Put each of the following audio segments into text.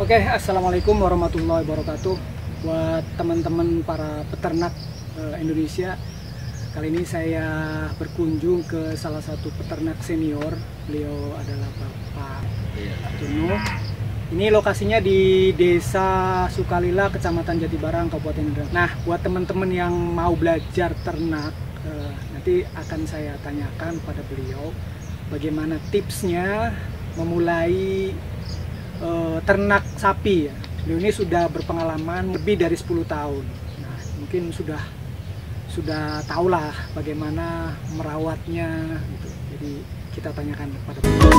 Oke, assalamualaikum warahmatullahi wabarakatuh. Buat teman-teman para peternak Indonesia, kali ini saya berkunjung ke salah satu peternak senior. Beliau adalah Bapak Juno. Ini lokasinya di Desa Sukalila, Kecamatan Jatibarang, Kabupaten Indra. Nah, buat teman-teman yang mau belajar ternak, nanti akan saya tanyakan pada beliau bagaimana tipsnya memulai ternak sapi ya. Beliau ini sudah berpengalaman lebih dari 10 tahun. Nah, mungkin sudah tahulah bagaimana merawatnya gitu. Jadi kita tanyakan kepada beliau.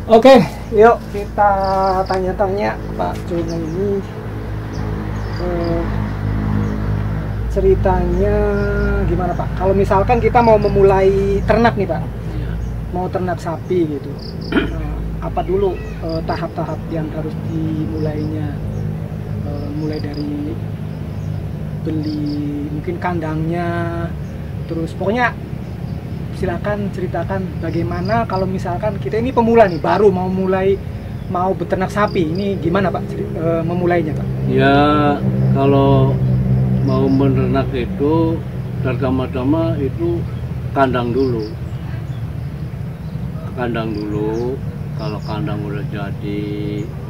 Oke, yuk kita tanya-tanya Pak Juno ini. Ceritanya gimana Pak? Kalau misalkan kita mau memulai ternak nih Pak, mau ternak sapi gitu, apa dulu tahap-tahap yang harus dimulainya? Mulai dari beli mungkin kandangnya, terus pokoknya silakan ceritakan bagaimana kalau misalkan kita ini pemula nih, baru mau beternak sapi, ini gimana Pak memulainya Pak? Ya, kalau mau menernak itu pertama-tama itu kandang dulu. Kalau kandang udah jadi,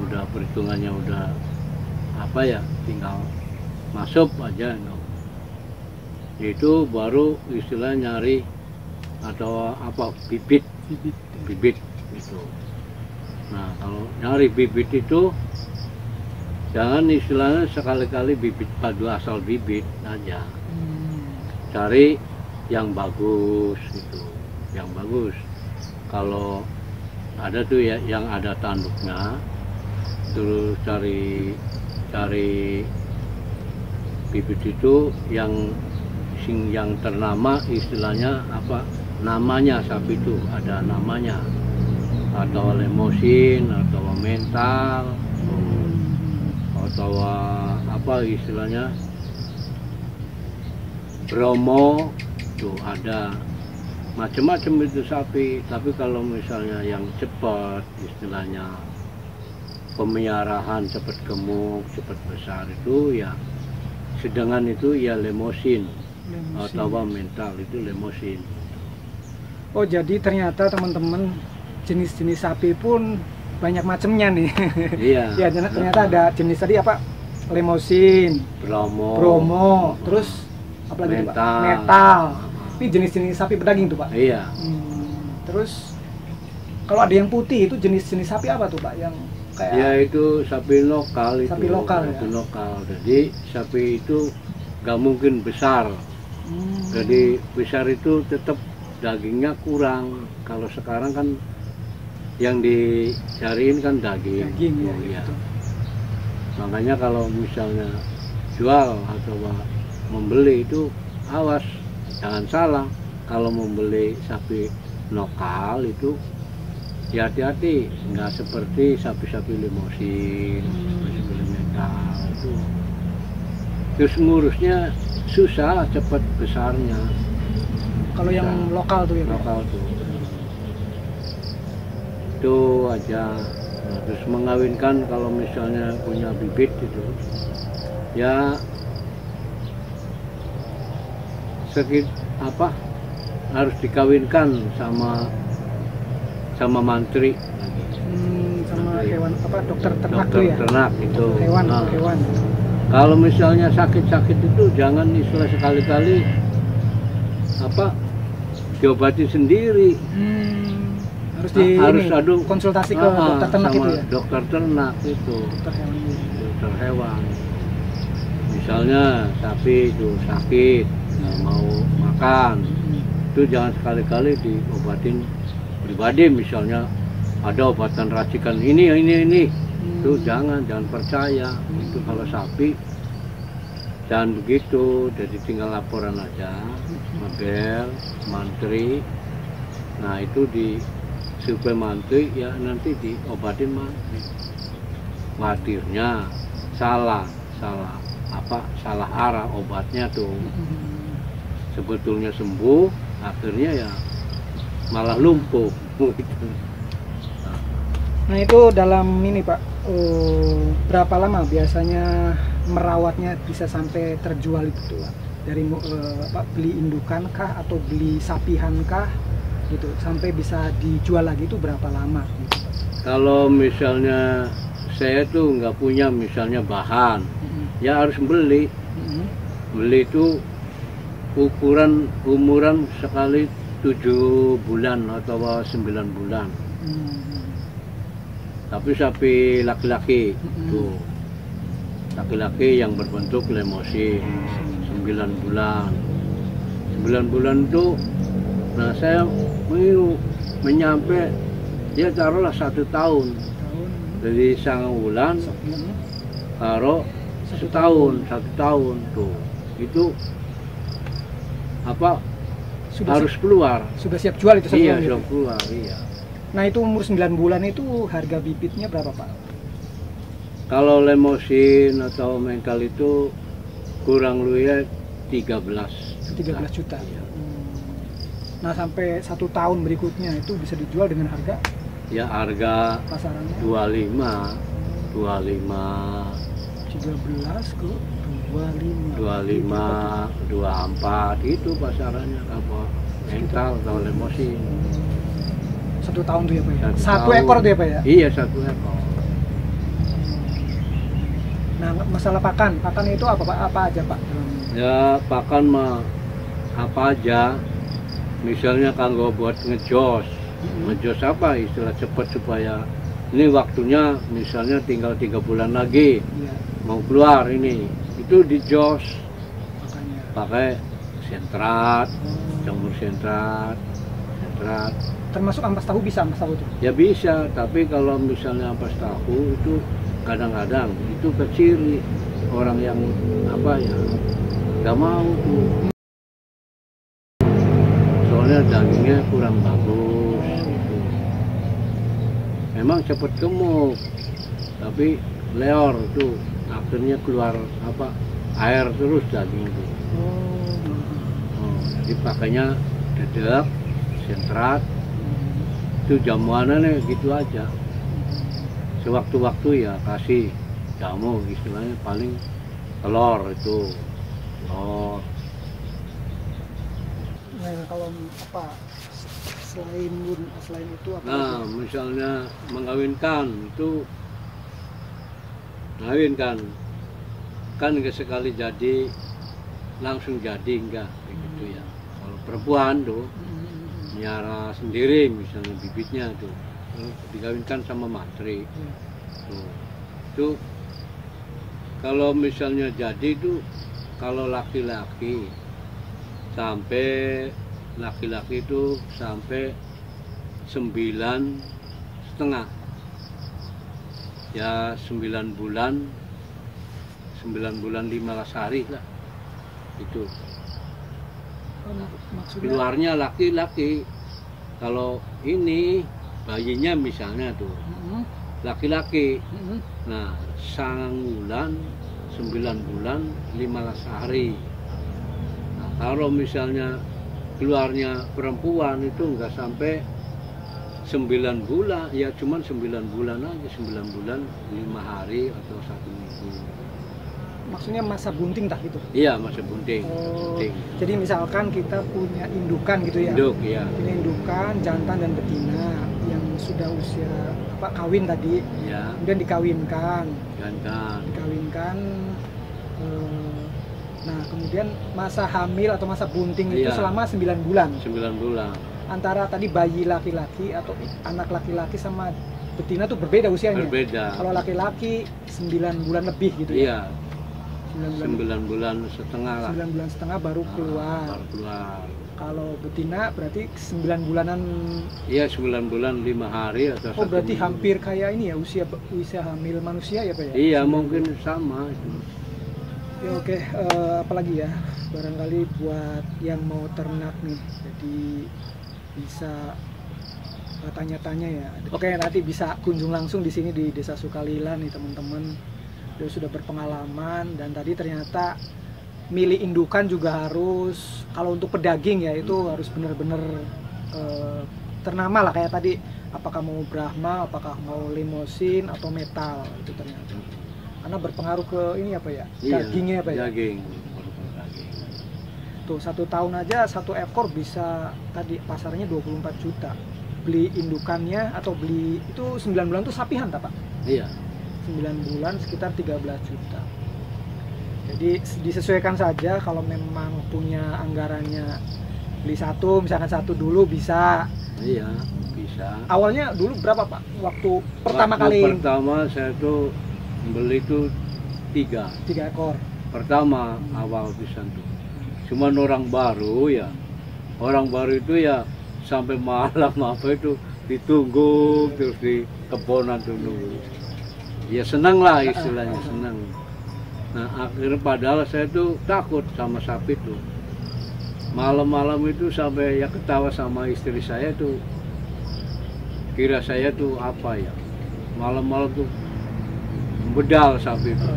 udah perhitungannya udah tinggal masuk aja, no. Itu baru istilah nyari atau bibit itu. Nah, kalau nyari bibit itu jangan istilahnya sekali-kali bibit padu asal bibit aja. Cari yang bagus gitu, yang bagus. Kalau ada tuh ya yang ada tanduknya, terus cari bibit itu yang ternama, istilahnya namanya sapi itu ada namanya, atau lemosin atau mental atau istilahnya Bromo, tuh ada macam-macam itu sapi. Tapi kalau misalnya yang cepat, istilahnya pemeliharaan cepat gemuk, cepat besar, itu ya sedangkan itu ya lemosin. Atau mental itu lemosin. Oh, jadi ternyata teman-teman jenis-jenis sapi pun banyak macamnya nih. Iya. Ya, ternyata ada jenis tadi apa? Lemosin, Bromo, terus apa lagi tuh, Pak? Metal. Ini jenis-jenis sapi pedaging tuh Pak. Iya. Terus kalau ada yang putih itu jenis-jenis sapi apa tuh Pak? Yang kayak ya itu sapi lokal itu. Sapi lokal ya. Lokal. Jadi sapi itu nggak mungkin besar. Jadi besar itu tetap dagingnya kurang. Kalau sekarang kan yang dicariin kan daging ya, gitu. Makanya kalau misalnya jual atau membeli itu awas, jangan salah. Kalau membeli sapi lokal itu ya hati-hati, nggak seperti sapi-sapi lemosin, sapi metal itu. Terus ngurusnya susah, cepat besarnya. Kalau yang lokal tuh ya? Lokal tuh. Itu aja. Nah, terus mengawinkan kalau misalnya punya bibit itu, ya harus dikawinkan sama mantri. Sama hewan dokter ternak tuh ya? Ternak itu. Hewan. Kalau misalnya sakit-sakit itu jangan istilah sekali-kali diobati sendiri. Harus konsultasi ke dokter ternak itu ya? Dokter ternak itu. Dokter hewan. Misalnya sapi itu sakit, nggak mau makan, itu jangan sekali-kali diobatin pribadi. Misalnya ada obatan racikan ini, itu jangan percaya. Itu kalau sapi jangan begitu, jadi tinggal laporan aja, model mantri. Nah itu supaya mantri ya nanti diobatin mantri. Khawatirnya salah salah arah obatnya tuh. Sebetulnya sembuh, akhirnya ya malah lumpuh gitu. Nah itu dalam ini Pak, berapa lama biasanya merawatnya bisa sampai terjual itu Pak? Dari beli indukan kah atau beli sapihan kah gitu sampai bisa dijual lagi itu berapa lama gitu Pak? Kalau misalnya saya tuh nggak punya misalnya bahan, ya harus beli. Beli itu umuran sekali 7 bulan atau 9 bulan. Tapi sapi laki-laki tuh, laki-laki yang berbentuk lemosin 9 bulan. 9 bulan itu, nah saya menyampe dia taruhlah 1 tahun. Dari sangat bulan karo setahun tuh, itu harus keluar. Sudah siap jual itu? Iya, sudah keluar, iya. Nah itu umur 9 bulan itu harga bibitnya berapa Pak? Kalau lemosin atau mengkal itu kurang lebih 13 juta. Iya. Nah sampai 1 tahun berikutnya itu bisa dijual dengan harga? Ya harga pasarannya 25 13 ke 25 24 itu pasarannya apa mengkal atau lemosin. 1 tahun tuh ya Pak ya? 1 tahun. Ekor tuh ya Pak ya? Iya, 1 ekor. Nah masalah pakan itu apa Pak? Apa aja Pak? Ya pakan mah apa aja, misalnya kanggo buat ngejos. Ngejos apa istilah cepat supaya ini waktunya misalnya tinggal 3 bulan lagi mau keluar ini, itu dijos pakai sentrat, jamur sentrat. Termasuk ampas tahu bisa ampas tahu tuh? Ya bisa, tapi kalau misalnya ampas tahu itu kadang-kadang itu keciri orang yang nggak mau tuh, soalnya dagingnya kurang bagus. Memang cepat gemuk, tapi leor tuh akhirnya keluar air terus daging itu. Jadi pakainya dedek, sentrat, itu jamuannya gitu aja. Sewaktu-waktu ya kasih jamu, istilahnya paling telur itu. Nah kalau selain itu apa? Nah, misalnya mengawinkan itu, kan nggak sekali jadi langsung jadi, enggak begitu ya. Kalau perempuan tuh nyara sendiri misalnya bibitnya tuh dikawinkan sama mantri tuh kalau misalnya jadi tuh, kalau laki-laki itu sampai 9,5 ya, 9 bulan 15 hari lah itu. Maksudnya Keluarnya laki-laki. Kalau ini bayinya misalnya tuh laki-laki. Nah 9 bulan 15 hari. Nah, kalau misalnya keluarnya perempuan itu nggak sampai 9 bulan, ya cuman 9 bulan aja, 9 bulan 5 hari atau 1 minggu. Maksudnya masa bunting tak gitu? Iya, masa bunting. Jadi misalkan kita punya indukan gitu ya? Induk, iya. Punya indukan, jantan dan betina yang sudah usia kawin tadi, ya. Kemudian dikawinkan. Nah kemudian masa hamil atau masa bunting itu selama 9 bulan. 9 bulan. Antara tadi bayi laki-laki atau anak laki-laki sama betina tuh berbeda usianya. Berbeda. Kalau laki-laki 9 bulan lebih gitu ya? Iya. 9 bulan setengah lah. 9 bulan setengah baru keluar. Kalau betina berarti 9 bulanan. Iya, 9 bulan 5 hari atau 1 berarti minggu. hampir kayak ini ya, usia hamil manusia ya Pak ya? Iya, mungkin sama itu. Ya oke, apalagi ya, barangkali buat yang mau ternak nih, jadi bisa tanya-tanya ya. Oke, nanti bisa kunjung langsung di sini di Desa Sukalila nih teman-teman. dia sudah berpengalaman, dan tadi ternyata milih indukan juga harus, kalau untuk pedaging ya itu harus benar-benar ternama lah, kayak tadi apakah mau Brahma, apakah mau Limousin atau metal, itu ternyata karena berpengaruh ke ini apa ya, dagingnya apa ya, daging. tuh 1 tahun aja 1 ekor bisa tadi pasarnya 24 juta, beli indukannya atau beli itu 9 bulan tuh sapihan tak Pak? Iya, 9 bulan sekitar 13 juta. Jadi disesuaikan saja, kalau memang punya anggarannya beli satu, misalkan satu dulu bisa. iya bisa. Awalnya dulu berapa Pak? Waktu pertama kali? Pertama saya tuh beli tuh 3 ekor. Pertama awal pisan tuh. Cuman orang baru itu ya sampai malam apa itu ditunggu terus di kebonan tuh nunggu. Ya senang lah istilahnya, senang. Nah akhirnya padahal saya tuh takut sama sapi tuh. Malam-malam itu sampai ya ketawa sama istri saya tuh, kira saya tuh apa ya, malam-malam tuh bedal sapi itu.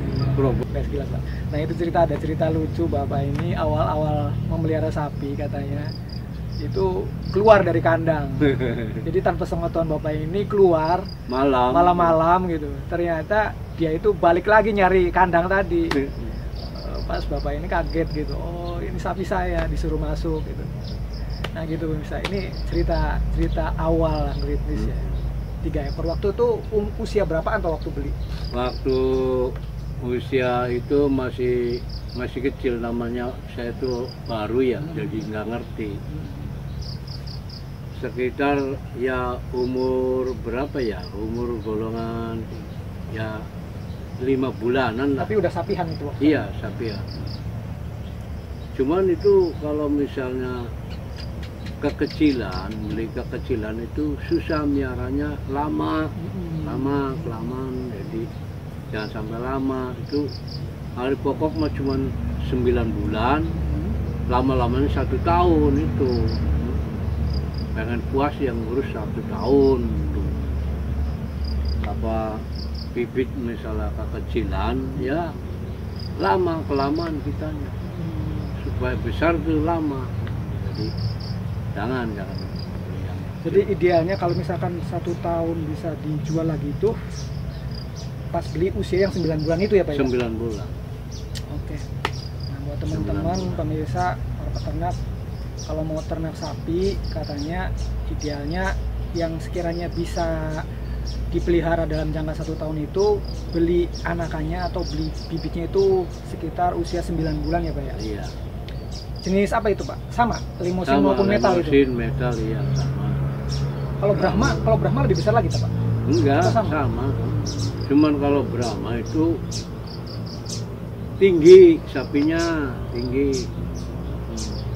Nah itu ada cerita lucu Bapak ini awal-awal memelihara sapi, katanya itu keluar dari kandang. Jadi tanpa sepengetahuan Bapak ini keluar malam-malam gitu. Ternyata dia itu balik lagi nyari kandang tadi. Pas Bapak ini kaget gitu, oh ini sapi saya, disuruh masuk gitu. Nah gitu bisa, ini cerita awal ngerintis ya. 3 ekor. Waktu itu usia berapaan atau waktu beli? Waktu usia itu masih kecil, namanya saya tuh baru ya, jadi nggak ngerti. Sekitar ya umur berapa ya, umur golongan ya 5 bulanan lah. Tapi udah sapihan itu waktu? Iya, sapihan. Cuman itu kalau misalnya beli kekecilan itu susah miaranya, kelamaan, jadi jangan sampai lama. Itu hari pokok mah cuman 9 bulan, lama-lamanya 1 tahun itu. Pengen puas yang ngurus 1 tahun tuh. Apa bibit misalnya kekecilan ya kelamaan kitanya, supaya besar tuh lama. Jadi jangan. Jadi idealnya kalau misalkan 1 tahun bisa dijual lagi itu pas beli usia yang 9 bulan itu ya Pak? 9 bulan. Oke. Nah buat teman-teman pemirsa, para peternak, kalau mau ternak sapi katanya idealnya yang sekiranya bisa dipelihara dalam jangka 1 tahun itu beli anakannya atau beli bibitnya itu sekitar usia 9 bulan ya Pak ya? Iya. Jenis apa itu Pak? Sama? Limousin maupun metal itu? Limousin, metal, iya sama. Kalau Brahma lebih besar lagi Pak? Enggak, sama. Cuman kalau Brahma itu tinggi, sapinya tinggi.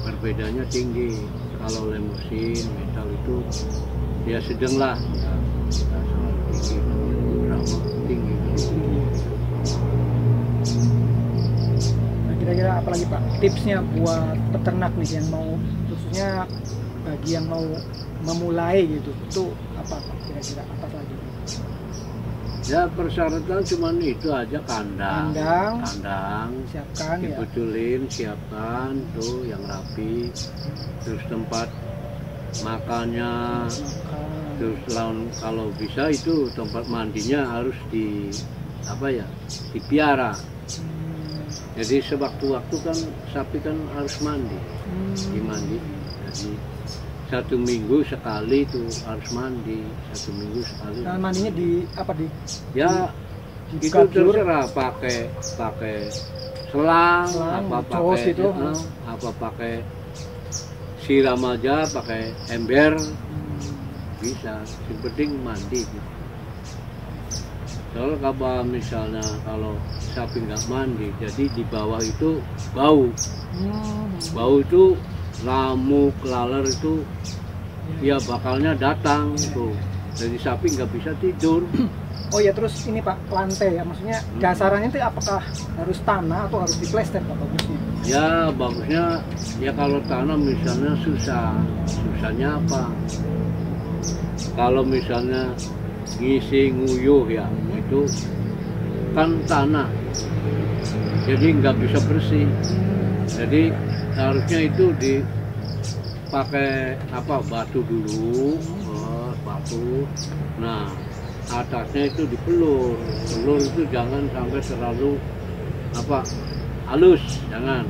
Perbedaannya tinggi. Kalau limousin, metal itu ya sedang lah. Tinggi. Nah, kira-kira apalagi Pak tipsnya buat peternak nih yang mau, khususnya bagi yang mau memulai gitu, itu apa Pak kira-kira apa lagi? Ya persyaratan cuman itu aja, kandang siapkan, dibetulin, siapkan tuh yang rapi, terus tempat makannya, terus kalau bisa itu tempat mandinya harus dipiara. Jadi sewaktu-waktu kan sapi kan harus mandi, dimandi. Jadi 1 minggu sekali itu harus mandi, 1 minggu sekali. Nah, mandinya ya itu terserah, pakai selang apa pakai siram aja, pakai ember bisa, yang penting mandi gitu. Soalnya kalau misalnya kalau sapi nggak mandi, jadi di bawah itu bau itu lamuk, laler itu ya bakalnya datang tuh, jadi sapi nggak bisa tidur. Oh ya, terus ini Pak, lantai ya, maksudnya dasarannya itu apakah harus tanah atau harus diplester Pak bagusnya? Ya bagusnya ya kalau tanah misalnya susahnya apa? Kalau misalnya ngisi nguyuh ya itu menggunakan tanah, jadi nggak bisa bersih. Jadi harusnya itu dipakai batu dulu, batu. Nah atasnya itu dipelur. Pelur itu jangan sampai terlalu halus, jangan.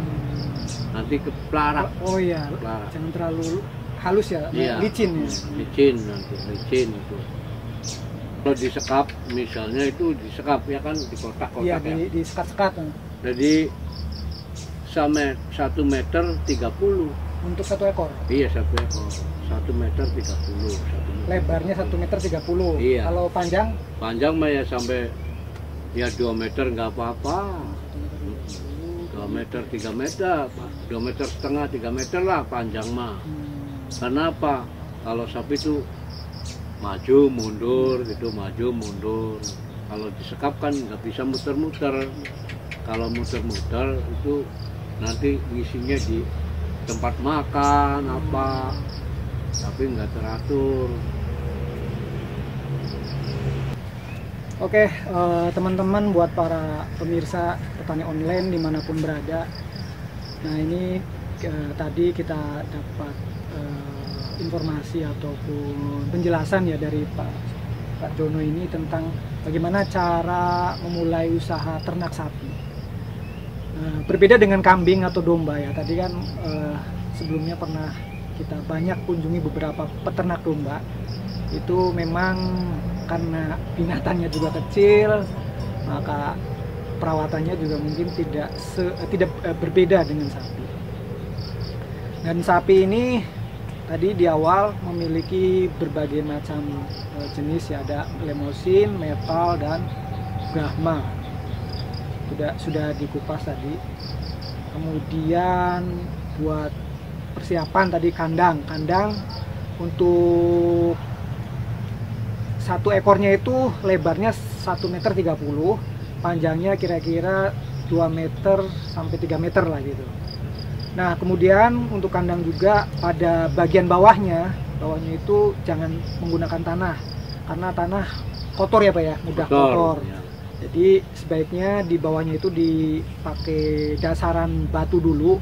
Nanti kepelarak. Oh iya, Kepelarak. jangan terlalu halus ya, Iya, licin ya. Licin nanti, licin itu. Kalau disekap, misalnya itu disekap ya kan, di kotak-kotak Iya, ya. di sekat-sekat. Jadi 1 meter 30. Untuk 1 ekor. Iya, 1 ekor. 1 meter 30. 1 meter. Lebarnya 1 meter 30. Iya. Kalau panjang? Panjang mah ya sampai 2 meter nggak apa-apa. 2 meter 3 meter, 2 meter setengah 3 meter lah panjang mah. Karena apa? Kalau sapi itu maju mundur gitu, maju mundur. Kalau disekap kan nggak bisa muter-muter. Kalau muter-muter itu nanti ngisinya di tempat makan tapi nggak teratur. Oke, teman-teman, buat para pemirsa petani online dimanapun berada. Nah ini tadi kita dapat informasi ataupun penjelasan ya dari Pak Jono ini tentang bagaimana cara memulai usaha ternak sapi. Berbeda dengan kambing atau domba ya. Tadi kan sebelumnya pernah kita banyak kunjungi beberapa peternak domba. Itu memang karena binatangnya juga kecil, maka perawatannya juga mungkin tidak berbeda dengan sapi. Dan sapi ini tadi di awal memiliki berbagai macam jenis ya, ada Limousin, Metal, dan Brahma. Sudah dikupas tadi. Kemudian buat persiapan tadi kandang untuk 1 ekornya itu lebarnya 1 meter 30, panjangnya kira-kira 2 meter sampai 3 meter lah gitu. Nah kemudian untuk kandang juga pada bagian bawahnya itu jangan menggunakan tanah, karena tanah kotor ya Pak ya, mudah kotor. Ya. Jadi sebaiknya di bawahnya itu dipakai dasaran batu dulu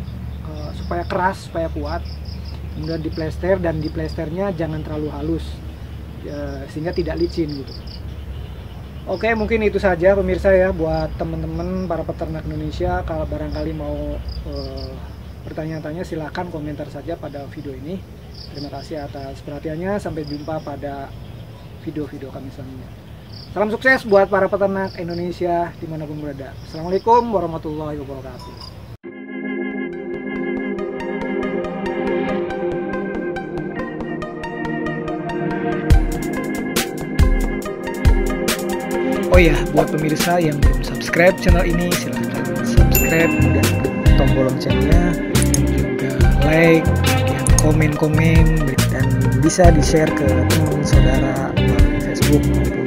supaya keras, supaya kuat. Kemudian diplester, dan diplesternya jangan terlalu halus sehingga tidak licin gitu. Oke, mungkin itu saja pemirsa ya buat teman-teman para peternak Indonesia. Kalau barangkali mau bertanya-tanya silahkan komentar saja pada video ini. Terima kasih atas perhatiannya. Sampai jumpa pada video-video kami selanjutnya. Salam sukses buat para peternak Indonesia dimanapun berada. Assalamualaikum warahmatullahi wabarakatuh. Oh ya, buat pemirsa yang belum subscribe channel ini, silahkan subscribe dan tombol loncengnya, dan juga like, kemudian komen-komen, dan bisa di-share ke teman saudara melalui Facebook maupun